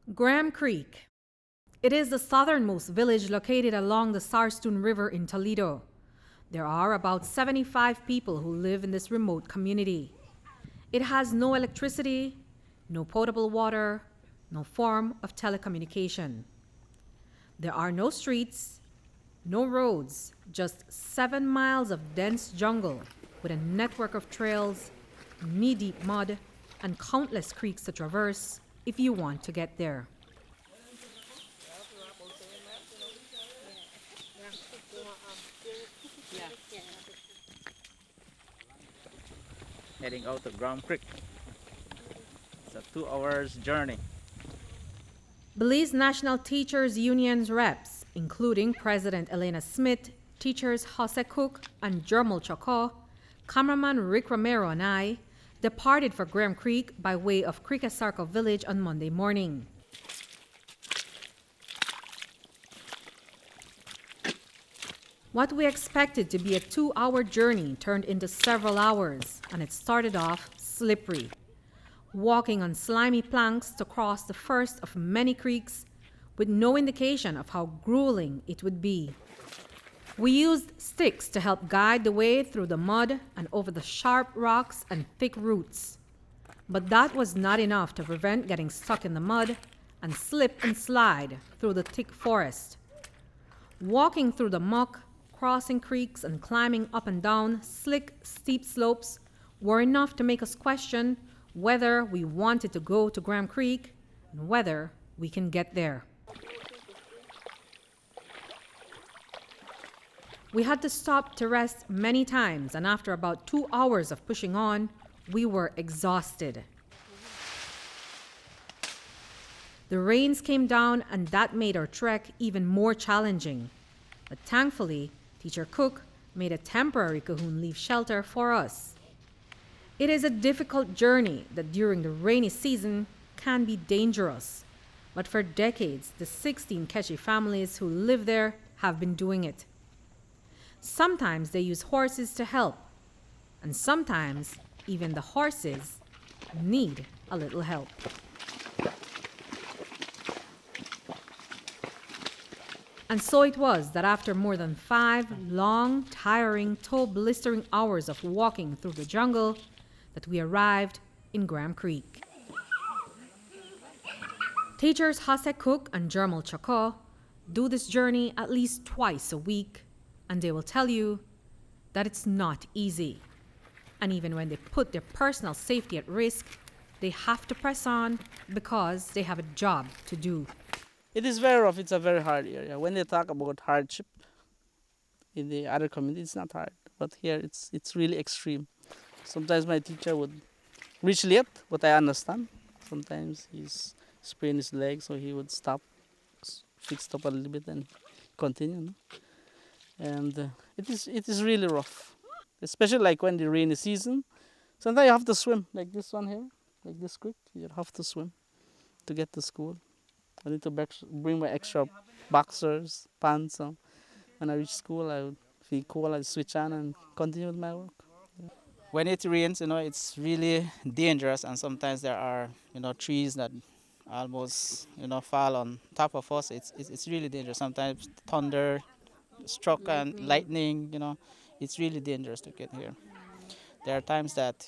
Graham Creek. It is the southernmost village located along the Sarstoon River in Toledo. There are about 75 people who live in this remote community. It has no electricity, no potable water, no form of telecommunication. There are no streets, no roads, just 7 miles of dense jungle with a network of trails, knee-deep mud, and countless creeks to traverse if you want to get there. Heading out to Graham Creek. It's a 2 hour journey. Belize National Teachers Union's reps, including President Elena Smith, teachers Jose Cook and Jermel Chocó, cameraman Rick Romero and I, departed for Graham Creek by way of Creekasarco village on Monday morning. What we expected to be a 2-hour journey turned into several hours, and it started off slippery. Walking on slimy planks to cross the first of many creeks with no indication of how grueling it would be. We used sticks to help guide the way through the mud and over the sharp rocks and thick roots. But that was not enough to prevent getting stuck in the mud and slip and slide through the thick forest. Walking through the muck, crossing creeks and climbing up and down slick, steep slopes were enough to make us question whether we wanted to go to Graham Creek and whether we can get there. We had to stop to rest many times, and after about 2 hours of pushing on, we were exhausted. The rains came down, and that made our trek even more challenging. But thankfully, Teacher Cook made a temporary Cahoon leaf shelter for us. It is a difficult journey that during the rainy season can be dangerous. But for decades, the 16 Keshi families who live there have been doing it. Sometimes they use horses to help, and sometimes even the horses need a little help. And so it was that after more than 5 long, tiring, toe-blistering hours of walking through the jungle, that we arrived in Graham Creek. Teachers Jose Cook and Jermel Chocó do this journey at least twice a week, and they will tell you that it's not easy. And even when they put their personal safety at risk, they have to press on because they have a job to do. It is very rough. It's a very hard area. When they talk about hardship in the other community, it's not hard. But here, it's really extreme. Sometimes my teacher would reach late, but I understand. Sometimes he's sprained his leg, so he would stop, fix up a little bit, and continue. And it is really rough, especially like when the rainy season. Sometimes you have to swim, like this one here, like this creek. You have to swim to get to school. I need to bring my extra boxers, pants. So when I reach school, I would feel cold. I switch on and continue with my work. When it rains, it's really dangerous, and sometimes there are, trees that almost, fall on top of us. It's really dangerous. Sometimes thunder struck and lightning, it's really dangerous to get here. There are times that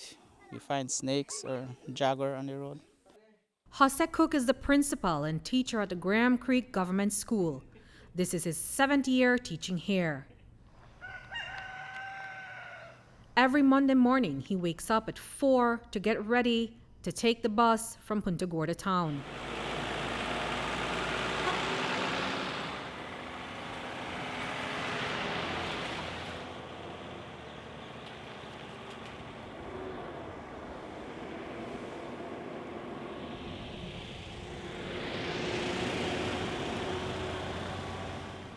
you find snakes or jaguar on the road. Jose Cook is the principal and teacher at the Graham Creek Government School. This is his 7th year teaching here. Every Monday morning, he wakes up at 4 to get ready to take the bus from Punta Gorda town.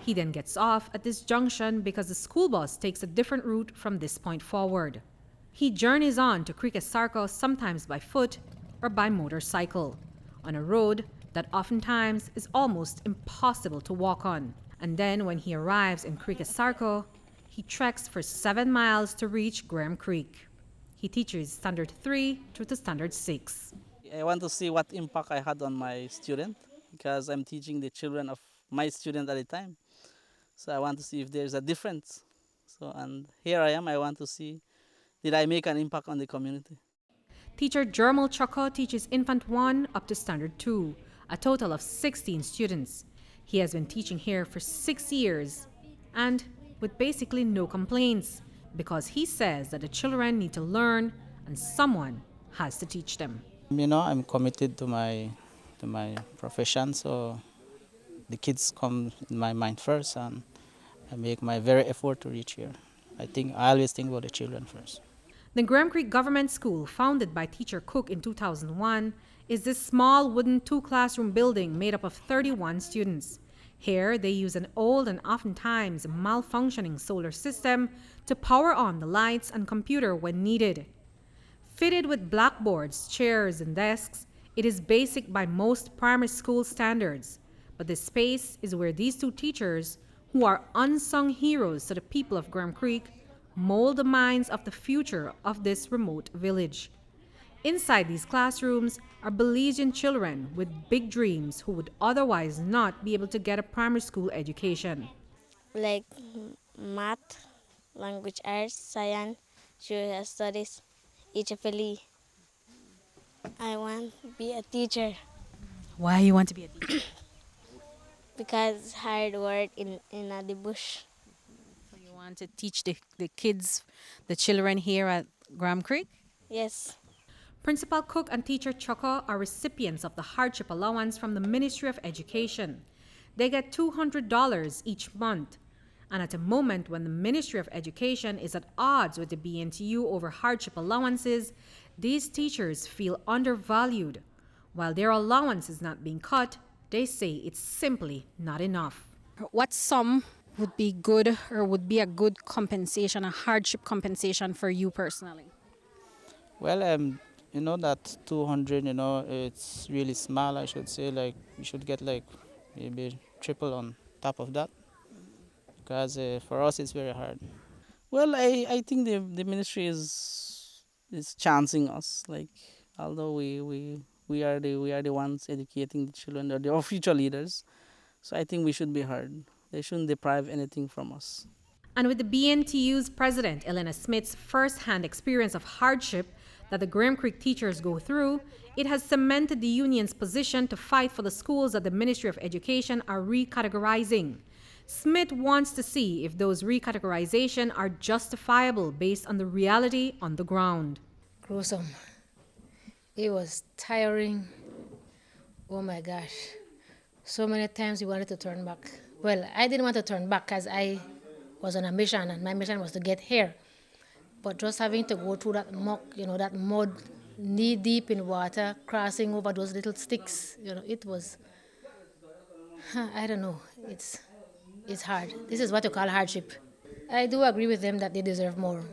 He then gets off at this junction because the school bus takes a different route from this point forward. He journeys on to Creekasarco sometimes by foot or by motorcycle, on a road that oftentimes is almost impossible to walk on. And then when he arrives in Creekasarco, he treks for 7 miles to reach Graham Creek. He teaches Standard 3 through to Standard 6. I want to see what impact I had on my student because I'm teaching the children of my student at a time. So I want to see if there's a difference. So and here I am. I want to see did I make an impact on the community. Teacher Jermal Choko teaches Infant 1 up to Standard 2, a total of 16 students. He has been teaching here for 6 years and with basically no complaints because he says that the children need to learn and someone has to teach them. I'm committed to my profession, so the kids come in my mind first, and I make my very effort to reach here. I always think about the children first. The Graham Creek Government School, founded by teacher Cook in 2001, is this small wooden 2-classroom building made up of 31 students. Here, they use an old and oftentimes malfunctioning solar system to power on the lights and computer when needed. Fitted with blackboards, chairs, and desks, it is basic by most primary school standards. But the space is where these two teachers, who are unsung heroes to the people of Graham Creek, mold the minds of the future of this remote village. Inside these classrooms are Belizean children with big dreams who would otherwise not be able to get a primary school education. Like math, language arts, science, social studies, EFLE. I want to be a teacher Why you want to be a teacher? because hard work in the bush. So you want to teach the kids, the children here at Graham Creek? Yes, Principal Cook and teacher Choco are recipients of the hardship allowance from the Ministry of Education. They get $200 each month. And at a moment when the Ministry of Education is at odds with the B.N.T.U over hardship allowances, these teachers feel undervalued. While their allowance is not being cut, they say it's simply not enough. What sum would be good or would be a good compensation, a hardship compensation for you personally? Well, that 200, it's really small. I should say, like we should get like maybe triple on top of that, because for us it's very hard. Well, I think the ministry is chancing us. Like although we are the ones educating the children, or the future leaders. So I think we should be hard. They shouldn't deprive anything from us. And with the B.N.T.U's president, Elena Smith's first-hand experience of hardship that the Graham Creek teachers go through, it has cemented the union's position to fight for the schools that the Ministry of Education are recategorizing. Smith wants to see if those recategorization are justifiable based on the reality on the ground. Gruesome. It was tiring. Oh my gosh. So many times we wanted to turn back. Well, I didn't want to turn back because I was on a mission and my mission was to get here. But just having to go through that muck, that mud, knee deep in water, crossing over those little sticks, it was, I don't know, it's hard. This is what you call hardship. I do agree with them that they deserve more.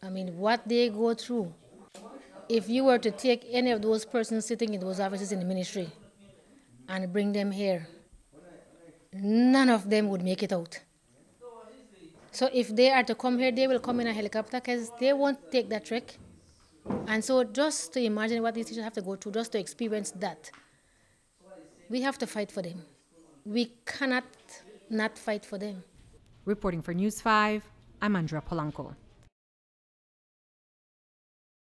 I mean, what they go through. If you were to take any of those persons sitting in those offices in the ministry and bring them here, none of them would make it out. So if they are to come here, they will come in a helicopter because they won't take that trek. And so just to imagine what these teachers have to go through just to experience that, we have to fight for them. We cannot not fight for them. Reporting for News 5, I'm Andrea Polanco.